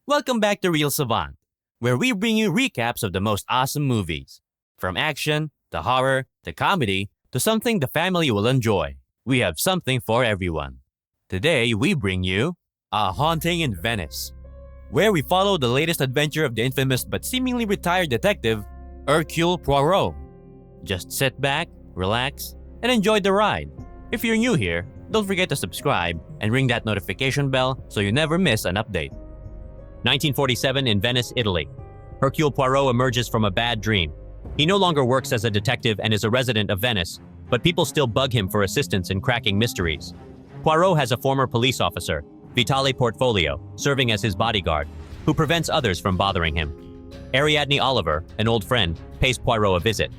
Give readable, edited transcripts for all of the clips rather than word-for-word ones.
Welcome back to Real Savant, where we bring you recaps of the most awesome movies. From action, to horror, to comedy, to something the family will enjoy. We have something for everyone. Today, we bring you A Haunting in Venice, where we follow the latest adventure of the infamous but seemingly retired detective, Hercule Poirot. Just sit back, relax, and enjoy the ride. If you're new here, don't forget to subscribe and ring that notification bell so you never miss an update. 1947 in Venice, Italy. Hercule Poirot emerges from a bad dream. He no longer works as a detective and is a resident of Venice, but people still bug him for assistance in cracking mysteries. Poirot has a former police officer, Vitale Portfolio, serving as his bodyguard, who prevents others from bothering him. Ariadne Oliver, an old friend, pays Poirot a visit.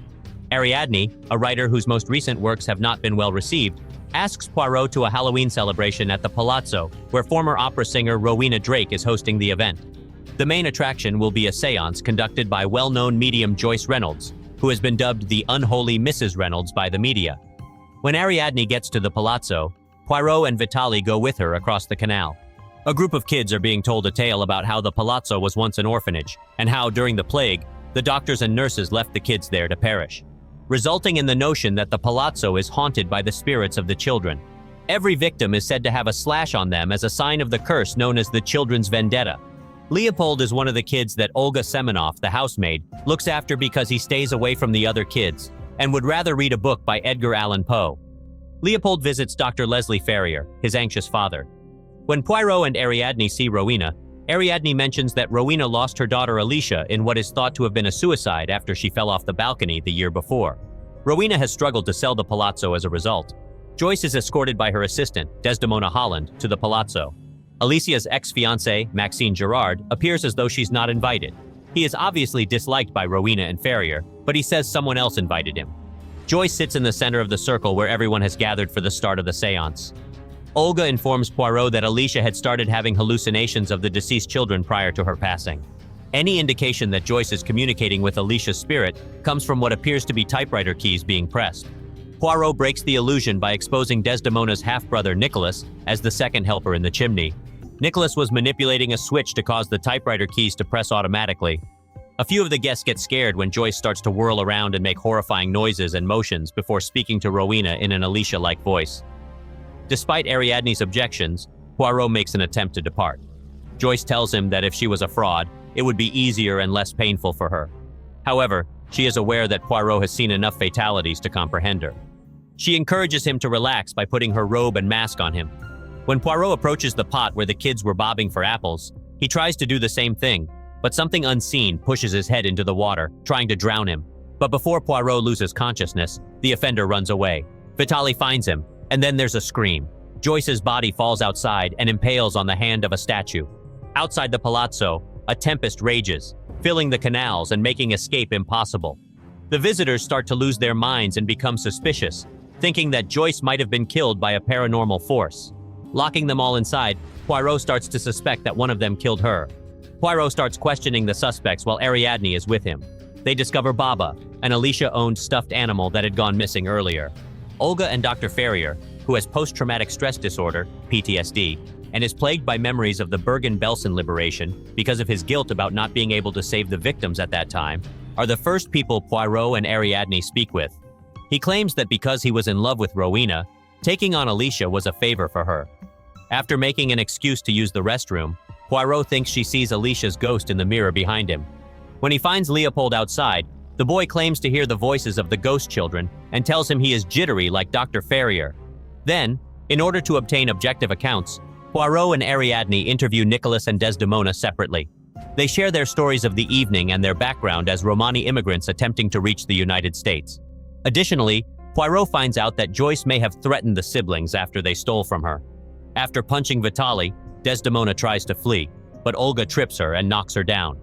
Ariadne, a writer whose most recent works have not been well received, asks Poirot to a Halloween celebration at the Palazzo, where former opera singer Rowena Drake is hosting the event. The main attraction will be a seance conducted by well-known medium Joyce Reynolds, who has been dubbed the unholy Mrs. Reynolds by the media. When Ariadne gets to the Palazzo, Poirot and Vitale go with her across the canal. A group of kids are being told a tale about how the Palazzo was once an orphanage, and how, during the plague, the doctors and nurses left the kids there to perish, resulting in the notion that the Palazzo is haunted by the spirits of the children. Every victim is said to have a slash on them as a sign of the curse known as the children's vendetta. Leopold is one of the kids that Olga Semenoff, the housemaid, looks after because he stays away from the other kids and would rather read a book by Edgar Allan Poe. Leopold visits Dr. Leslie Ferrier, his anxious father. When Poirot and Ariadne see Rowena, Ariadne mentions that Rowena lost her daughter Alicia in what is thought to have been a suicide after she fell off the balcony the year before. Rowena has struggled to sell the Palazzo as a result. Joyce is escorted by her assistant, Desdemona Holland, to the Palazzo. Alicia's ex-fiancé, Maxine Gerard, appears as though she's not invited. He is obviously disliked by Rowena and Ferrier, but he says someone else invited him. Joyce sits in the center of the circle where everyone has gathered for the start of the seance. Olga informs Poirot that Alicia had started having hallucinations of the deceased children prior to her passing. Any indication that Joyce is communicating with Alicia's spirit comes from what appears to be typewriter keys being pressed. Poirot breaks the illusion by exposing Desdemona's half-brother Nicholas as the second helper in the chimney. Nicholas was manipulating a switch to cause the typewriter keys to press automatically. A few of the guests get scared when Joyce starts to whirl around and make horrifying noises and motions before speaking to Rowena in an Alicia-like voice. Despite Ariadne's objections, Poirot makes an attempt to depart. Joyce tells him that if she was a fraud, it would be easier and less painful for her. However, she is aware that Poirot has seen enough fatalities to comprehend her. She encourages him to relax by putting her robe and mask on him. When Poirot approaches the pot where the kids were bobbing for apples, he tries to do the same thing, but something unseen pushes his head into the water, trying to drown him. But before Poirot loses consciousness, the offender runs away. Vitale finds him, and then there's a scream. Joyce's body falls outside and impales on the hand of a statue. Outside the Palazzo, a tempest rages, filling the canals and making escape impossible. The visitors start to lose their minds and become suspicious, thinking that Joyce might have been killed by a paranormal force. Locking them all inside, Poirot starts to suspect that one of them killed her. Poirot starts questioning the suspects while Ariadne is with him. They discover Baba, an Alicia-owned stuffed animal that had gone missing earlier. Olga and Dr. Ferrier, who has post-traumatic stress disorder, PTSD, and is plagued by memories of the Bergen-Belsen liberation because of his guilt about not being able to save the victims at that time, are the first people Poirot and Ariadne speak with. He claims that because he was in love with Rowena, taking on Alicia was a favor for her. After making an excuse to use the restroom, Poirot thinks she sees Alicia's ghost in the mirror behind him. When he finds Leopold outside, the boy claims to hear the voices of the ghost children and tells him he is jittery like Dr. Ferrier. Then, in order to obtain objective accounts, Poirot and Ariadne interview Nicholas and Desdemona separately. They share their stories of the evening and their background as Romani immigrants attempting to reach the United States. Additionally, Poirot finds out that Joyce may have threatened the siblings after they stole from her. After punching Vitale, Desdemona tries to flee, but Olga trips her and knocks her down.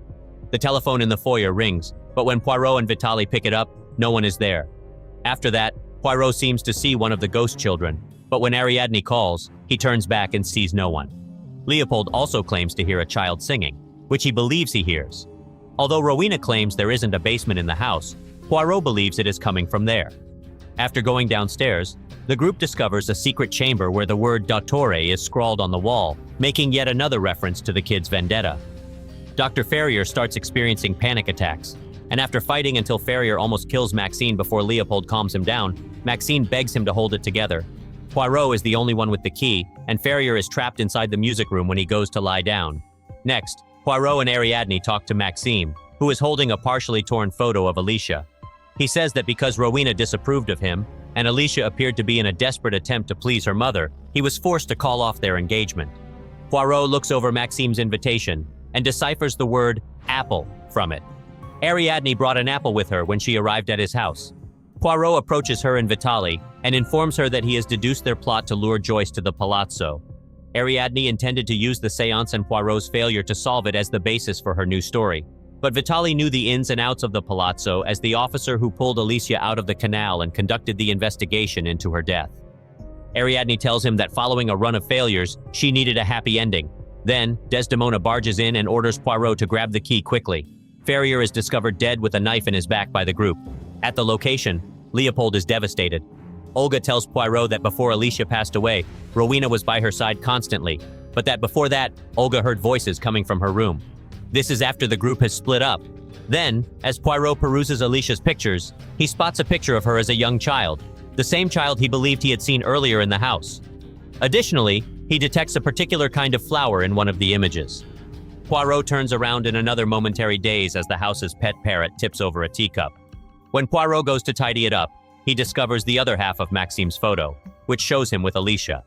The telephone in the foyer rings, but when Poirot and Vitale pick it up, no one is there. After that, Poirot seems to see one of the ghost children, but when Ariadne calls, he turns back and sees no one. Leopold also claims to hear a child singing, which he believes he hears. Although Rowena claims there isn't a basement in the house, Poirot believes it is coming from there. After going downstairs, the group discovers a secret chamber where the word Dottore is scrawled on the wall, making yet another reference to the kids' vendetta. Dr. Ferrier starts experiencing panic attacks, and after fighting until Ferrier almost kills Maxine before Leopold calms him down, Maxine begs him to hold it together. Poirot is the only one with the key, and Ferrier is trapped inside the music room when he goes to lie down. Next, Poirot and Ariadne talk to Maxime, who is holding a partially torn photo of Alicia. He says that because Rowena disapproved of him, and Alicia appeared to be in a desperate attempt to please her mother, he was forced to call off their engagement. Poirot looks over Maxime's invitation and deciphers the word apple from it. Ariadne brought an apple with her when she arrived at his house. Poirot approaches her and Vitali and informs her that he has deduced their plot to lure Joyce to the palazzo. Ariadne intended to use the seance and Poirot's failure to solve it as the basis for her new story. But Vitali knew the ins and outs of the palazzo as the officer who pulled Alicia out of the canal and conducted the investigation into her death. Ariadne tells him that following a run of failures, she needed a happy ending. Then, Desdemona barges in and orders Poirot to grab the key quickly. Ferrier is discovered dead with a knife in his back by the group. At the location, Leopold is devastated. Olga tells Poirot that before Alicia passed away, Rowena was by her side constantly, but that before that, Olga heard voices coming from her room. This is after the group has split up. Then, as Poirot peruses Alicia's pictures, he spots a picture of her as a young child, the same child he believed he had seen earlier in the house. Additionally, he detects a particular kind of flower in one of the images. Poirot turns around in another momentary daze as the house's pet parrot tips over a teacup. When Poirot goes to tidy it up, he discovers the other half of Maxime's photo, which shows him with Alicia.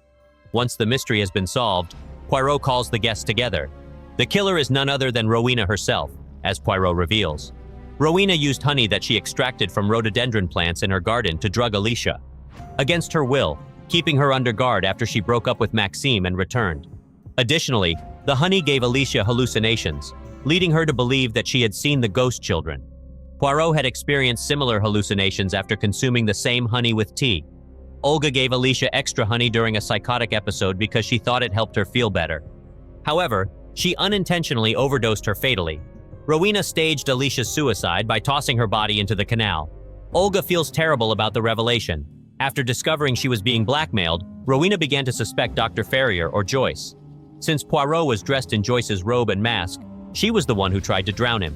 Once the mystery has been solved, Poirot calls the guests together. The killer is none other than Rowena herself, as Poirot reveals. Rowena used honey that she extracted from rhododendron plants in her garden to drug Alicia, against her will, keeping her under guard after she broke up with Maxime and returned. Additionally, the honey gave Alicia hallucinations, leading her to believe that she had seen the ghost children. Poirot had experienced similar hallucinations after consuming the same honey with tea. Olga gave Alicia extra honey during a psychotic episode because she thought it helped her feel better. However, she unintentionally overdosed her fatally. Rowena staged Alicia's suicide by tossing her body into the canal. Olga feels terrible about the revelation. After discovering she was being blackmailed, Rowena began to suspect Dr. Ferrier or Joyce. Since Poirot was dressed in Joyce's robe and mask, she was the one who tried to drown him.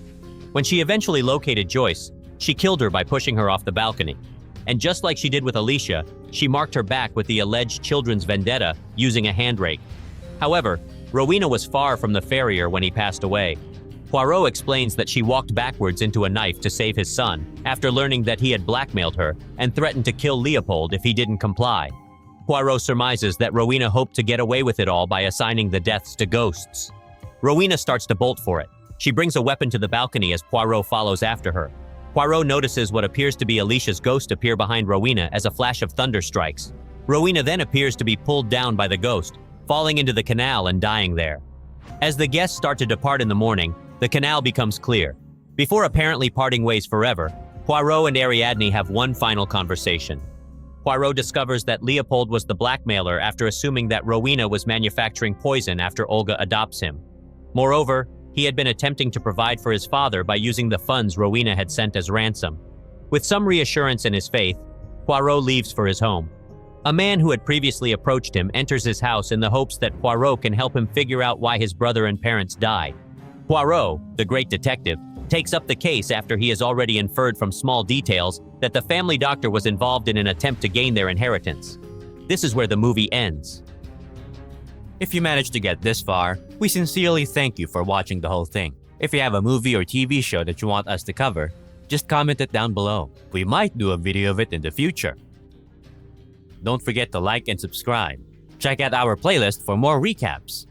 When she eventually located Joyce, she killed her by pushing her off the balcony. And just like she did with Alicia, she marked her back with the alleged children's vendetta using a hand rake. However, Rowena was far from the Ferrier when he passed away. Poirot explains that she walked backwards into a knife to save his son after learning that he had blackmailed her and threatened to kill Leopold if he didn't comply. Poirot surmises that Rowena hoped to get away with it all by assigning the deaths to ghosts. Rowena starts to bolt for it. She brings a weapon to the balcony as Poirot follows after her. Poirot notices what appears to be Alicia's ghost appear behind Rowena as a flash of thunder strikes. Rowena then appears to be pulled down by the ghost, falling into the canal and dying there. As the guests start to depart in the morning, the canal becomes clear. Before apparently parting ways forever, Poirot and Ariadne have one final conversation. Poirot discovers that Leopold was the blackmailer after assuming that Rowena was manufacturing poison after Olga adopts him. Moreover, he had been attempting to provide for his father by using the funds Rowena had sent as ransom. With some reassurance in his faith, Poirot leaves for his home. A man who had previously approached him enters his house in the hopes that Poirot can help him figure out why his brother and parents died. Poirot, the great detective, takes up the case after he has already inferred from small details that the family doctor was involved in an attempt to gain their inheritance. This is where the movie ends. If you managed to get this far, we sincerely thank you for watching the whole thing. If you have a movie or TV show that you want us to cover, just comment it down below. We might do a video of it in the future. Don't forget to like and subscribe. Check out our playlist for more recaps.